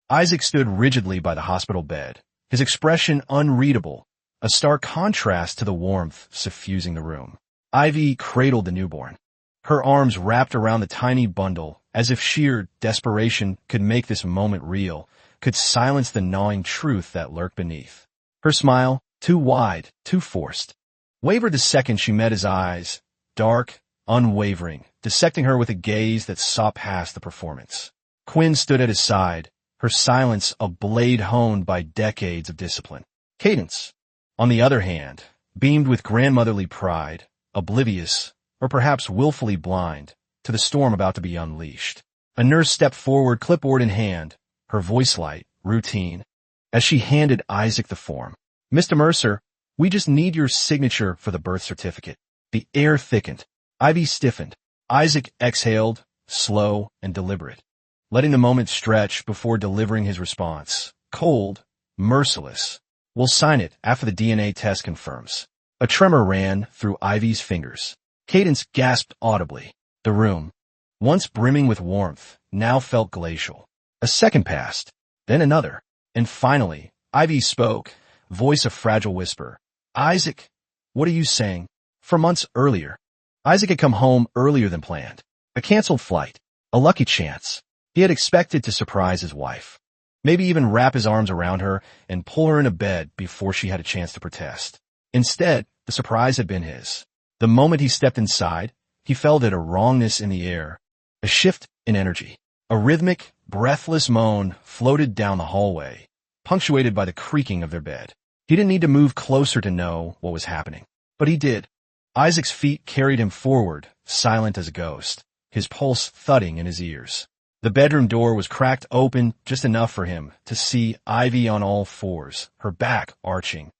Isaac stood rigidly by the hospital bed, his expression unreadable, a stark contrast to the warmth suffusing the room. Ivy cradled the newborn, her arms wrapped around the tiny bundle, as if sheer desperation could make this moment real, could silence the gnawing truth that lurked beneath. Her smile, too wide, too forced, wavered the second she met his eyes, dark, unwavering, dissecting her with a gaze that saw past the performance. Quinn stood at his side, her silence a blade honed by decades of discipline. Cadence, on the other hand, beamed with grandmotherly pride, oblivious, or perhaps willfully blind, to the storm about to be unleashed. A nurse stepped forward, clipboard in hand, her voice light, routine, as she handed Isaac the form. "Mr. Mercer, we just need your signature for the birth certificate." The air thickened. Ivy stiffened. Isaac exhaled, slow and deliberate, letting the moment stretch before delivering his response. Cold, merciless. "We'll sign it after the DNA test confirms." A tremor ran through Ivy's fingers. Cadence gasped audibly. The room, once brimming with warmth, now felt glacial. A second passed, then another, and finally, Ivy spoke, voice a fragile whisper. "Isaac, what are you saying?" For months earlier, Isaac had come home earlier than planned. A canceled flight, a lucky chance. He had expected to surprise his wife, maybe even wrap his arms around her and pull her into bed before she had a chance to protest. Instead, the surprise had been his. The moment he stepped inside, he felt a wrongness in the air, a shift in energy. A rhythmic, breathless moan floated down the hallway, punctuated by the creaking of their bed. He didn't need to move closer to know what was happening, but he did. Isaac's feet carried him forward, silent as a ghost, his pulse thudding in his ears. The bedroom door was cracked open just enough for him to see Ivy on all fours, her back arching,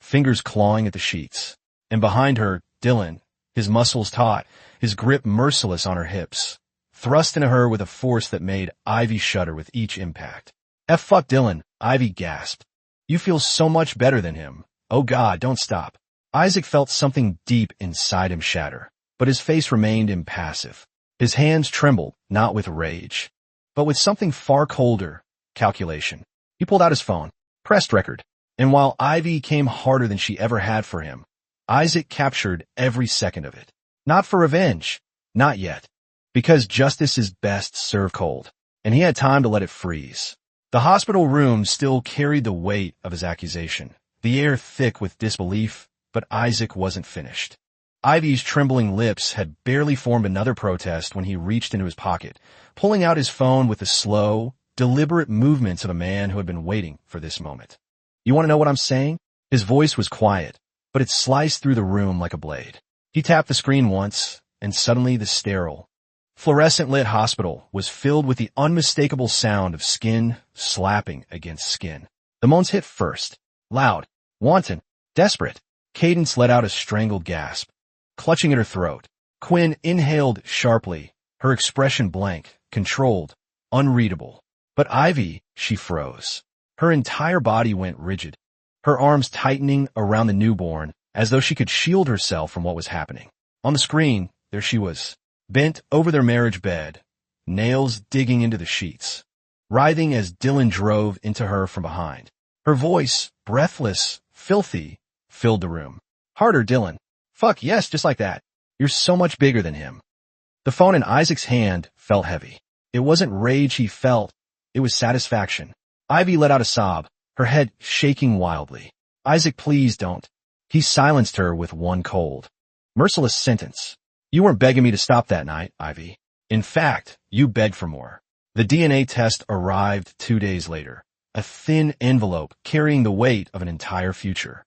fingers clawing at the sheets. And behind her, Dylan, his muscles taut, his grip merciless on her hips, thrust into her with a force that made Ivy shudder with each impact. Fuck Dylan, Ivy gasped. "You feel so much better than him. Oh God, don't stop." Isaac felt something deep inside him shatter, but his face remained impassive. His hands trembled, not with rage, but with something far colder, calculation. He pulled out his phone, pressed record, and while Ivy came harder than she ever had for him, Isaac captured every second of it. Not for revenge, not yet, because justice is best served cold, and he had time to let it freeze. The hospital room still carried the weight of his accusation, the air thick with disbelief, but Isaac wasn't finished. Ivy's trembling lips had barely formed another protest when he reached into his pocket, pulling out his phone with the slow, deliberate movements of a man who had been waiting for this moment. "You want to know what I'm saying?" His voice was quiet, but it sliced through the room like a blade. He tapped the screen once, and suddenly the sterile, fluorescent-lit hospital was filled with the unmistakable sound of skin slapping against skin. The moans hit first, loud, wanton, desperate. Cadence let out a strangled gasp, clutching at her throat. Quinn inhaled sharply, her expression blank, controlled, unreadable. But Ivy, she froze. Her entire body went rigid, her arms tightening around the newborn as though she could shield herself from what was happening. On the screen, there she was, bent over their marriage bed, nails digging into the sheets, writhing as Dylan drove into her from behind. Her voice, breathless, filthy, filled the room. "Harder, Dylan. Fuck yes, just like that. You're so much bigger than him." The phone in Isaac's hand felt heavy. It wasn't rage he felt, it was satisfaction. Ivy let out a sob, her head shaking wildly. "Isaac, please don't." He silenced her with one cold, merciless sentence. "You weren't begging me to stop that night, Ivy. In fact, you begged for more." The DNA test arrived 2 days later, a thin envelope carrying the weight of an entire future.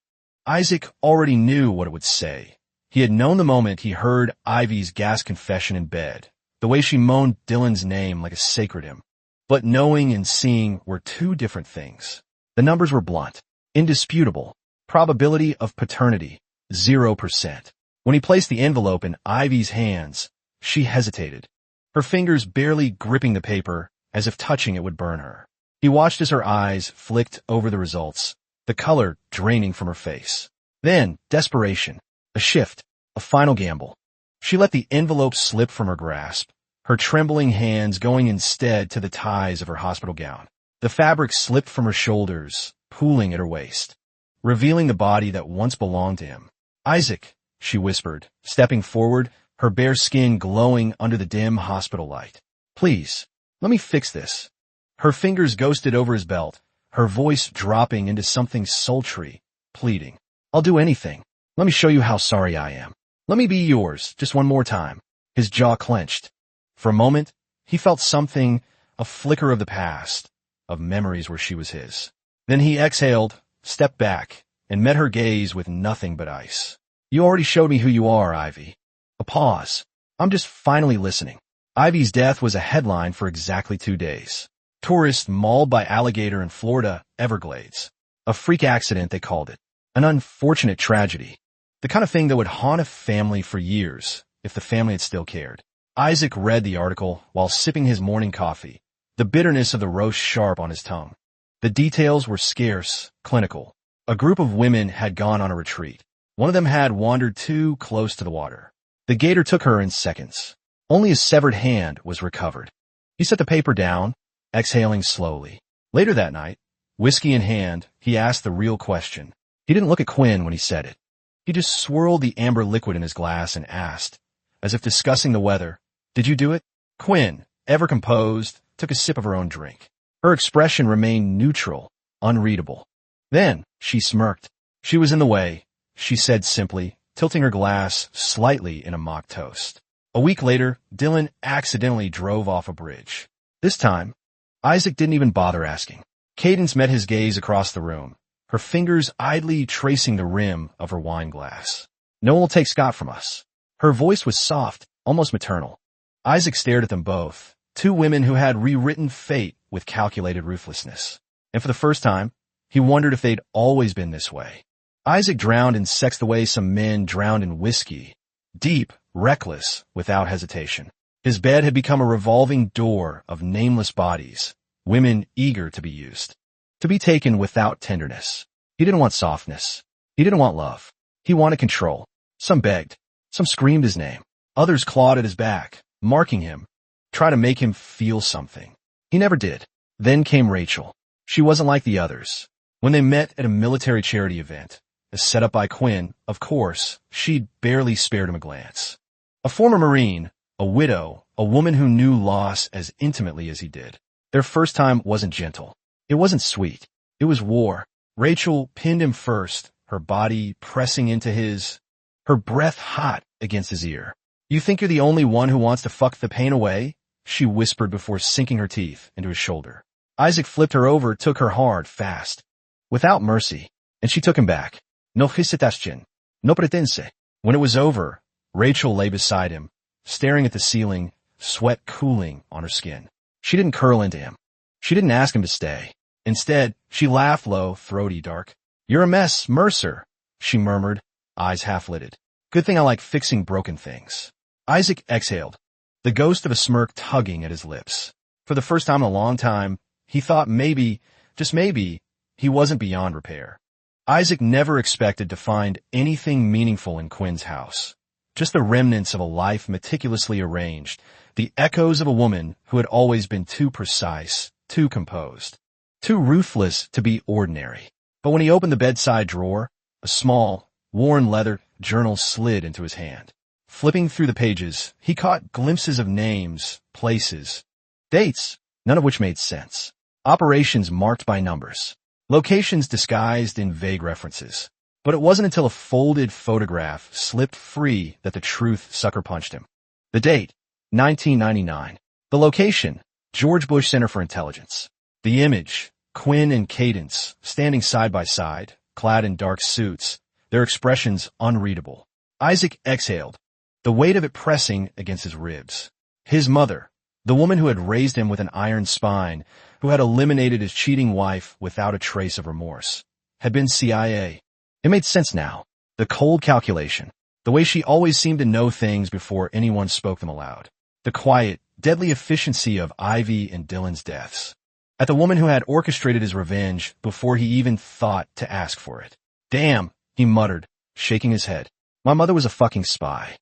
Isaac already knew what it would say. He had known the moment he heard Ivy's gas confession in bed, the way she moaned Dylan's name like a sacred hymn. But knowing and seeing were two different things. The numbers were blunt, indisputable. Probability of paternity, 0%. When he placed the envelope in Ivy's hands, she hesitated, her fingers barely gripping the paper as if touching it would burn her. He watched as her eyes flicked over the results, the color draining from her face. Then, desperation, a shift, a final gamble. She let the envelope slip from her grasp, her trembling hands going instead to the ties of her hospital gown. The fabric slipped from her shoulders, pooling at her waist, revealing the body that once belonged to him. "Isaac," she whispered, stepping forward, her bare skin glowing under the dim hospital light. "Please, let me fix this." Her fingers ghosted over his belt, her voice dropping into something sultry, pleading. "I'll do anything. Let me show you how sorry I am. Let me be yours, just one more time." His jaw clenched. For a moment, he felt something, a flicker of the past, of memories where she was his. Then he exhaled, stepped back, and met her gaze with nothing but ice. "You already showed me who you are, Ivy." A pause. "I'm just finally listening." Ivy's death was a headline for exactly 2 days. Tourist mauled by alligator in Florida Everglades. A freak accident, they called it. An unfortunate tragedy. The kind of thing that would haunt a family for years, if the family had still cared. Isaac read the article while sipping his morning coffee, the bitterness of the roast sharp on his tongue. The details were scarce, clinical. A group of women had gone on a retreat. One of them had wandered too close to the water. The gator took her in seconds. Only a severed hand was recovered. He set the paper down, exhaling slowly. Later that night, whiskey in hand, he asked the real question. He didn't look at Quinn when he said it. He just swirled the amber liquid in his glass and asked, as if discussing the weather, "Did you do it?" Quinn, ever composed, took a sip of her own drink. Her expression remained neutral, unreadable. Then she smirked. She was in the way, she said simply, tilting her glass slightly in a mock toast. A week later, Dylan accidentally drove off a bridge. This time, Isaac didn't even bother asking. Cadence met his gaze across the room, her fingers idly tracing the rim of her wine glass. "No one will take Scott from us." Her voice was soft, almost maternal. Isaac stared at them both, two women who had rewritten fate with calculated ruthlessness. And for the first time, he wondered if they'd always been this way. Isaac drowned in sex the way some men drowned in whiskey. Deep, reckless, without hesitation. His bed had become a revolving door of nameless bodies, women eager to be used, to be taken without tenderness. He didn't want softness. He didn't want love. He wanted control. Some begged. Some screamed his name. Others clawed at his back, marking him, try to make him feel something. He never did. Then came Rachel. She wasn't like the others. When they met at a military charity event, set up by Quinn, of course, she'd barely spared him a glance. A former Marine, a widow, a woman who knew loss as intimately as he did. Their first time wasn't gentle. It wasn't sweet. It was war. Rachel pinned him first, her body pressing into his, her breath hot against his ear. "You think you're the only one who wants to fuck the pain away?" she whispered before sinking her teeth into his shoulder. Isaac flipped her over, took her hard, fast, without mercy, and she took him back. "No hesitation. No pretense." When it was over, Rachel lay beside him, staring at the ceiling, sweat cooling on her skin. She didn't curl into him. She didn't ask him to stay. Instead, she laughed low, throaty, dark. "You're a mess, Mercer," she murmured, eyes half-lidded. "Good thing I like fixing broken things." Isaac exhaled, the ghost of a smirk tugging at his lips. For the first time in a long time, he thought maybe, just maybe, he wasn't beyond repair. Isaac never expected to find anything meaningful in Quinn's house. Just the remnants of a life meticulously arranged, the echoes of a woman who had always been too precise, too composed, too ruthless to be ordinary. But when he opened the bedside drawer, a small, worn leather journal slid into his hand. Flipping through the pages, he caught glimpses of names, places, dates, none of which made sense. Operations marked by numbers. Locations disguised in vague references. But it wasn't until a folded photograph slipped free that the truth sucker punched him. The date, 1999. The location, George Bush Center for Intelligence. The image, Quinn and Cadence, standing side by side, clad in dark suits, their expressions unreadable. Isaac exhaled, the weight of it pressing against his ribs. His mother, the woman who had raised him with an iron spine, who had eliminated his cheating wife without a trace of remorse, had been CIA. It made sense now. The cold calculation. The way she always seemed to know things before anyone spoke them aloud. The quiet, deadly efficiency of Ivy and Dylan's deaths. At the woman who had orchestrated his revenge before he even thought to ask for it. "Damn," he muttered, shaking his head. "My mother was a fucking spy."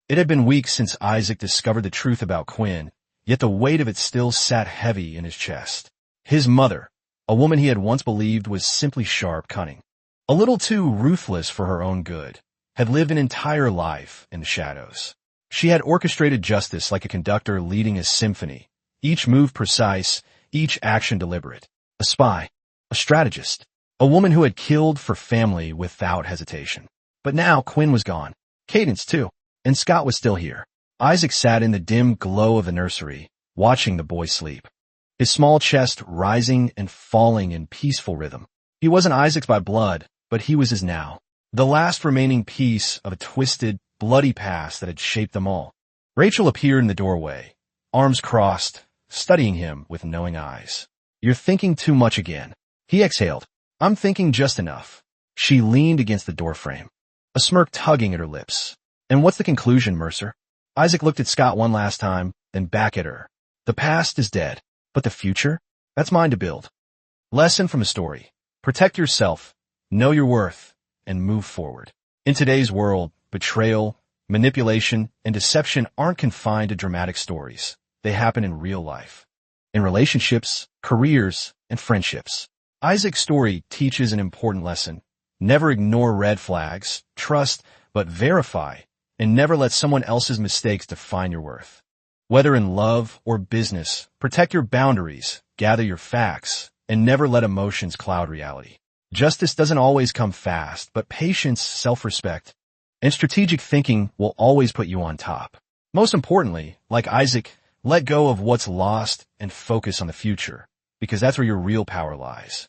It had been weeks since Isaac discovered the truth about Quinn, yet the weight of it still sat heavy in his chest. His mother, a woman he had once believed was simply sharp, cunning, a little too ruthless for her own good, had lived an entire life in the shadows. She had orchestrated justice like a conductor leading a symphony, each move precise, each action deliberate. A spy, a strategist, a woman who had killed for family without hesitation. But now Quinn was gone. Cadence, too. And Scott was still here. Isaac sat in the dim glow of the nursery, watching the boy sleep, his small chest rising and falling in peaceful rhythm. He wasn't Isaac's by blood, but he was his now, the last remaining piece of a twisted, bloody past that had shaped them all. Rachel appeared in the doorway, arms crossed, studying him with knowing eyes. "You're thinking too much again." He exhaled. "I'm thinking just enough." She leaned against the doorframe, a smirk tugging at her lips. "And what's the conclusion, Mercer?" Isaac looked at Scott one last time, then back at her. "The past is dead, but the future? That's mine to build." Lesson from the story. Protect yourself, know your worth, and move forward. In today's world, betrayal, manipulation, and deception aren't confined to dramatic stories. They happen in real life. In relationships, careers, and friendships. Isaac's story teaches an important lesson. Never ignore red flags, trust, but verify, and never let someone else's mistakes define your worth. Whether in love or business, protect your boundaries, gather your facts, and never let emotions cloud reality. Justice doesn't always come fast, but patience, self-respect, and strategic thinking will always put you on top. Most importantly, like Isaac, let go of what's lost and focus on the future, because that's where your real power lies.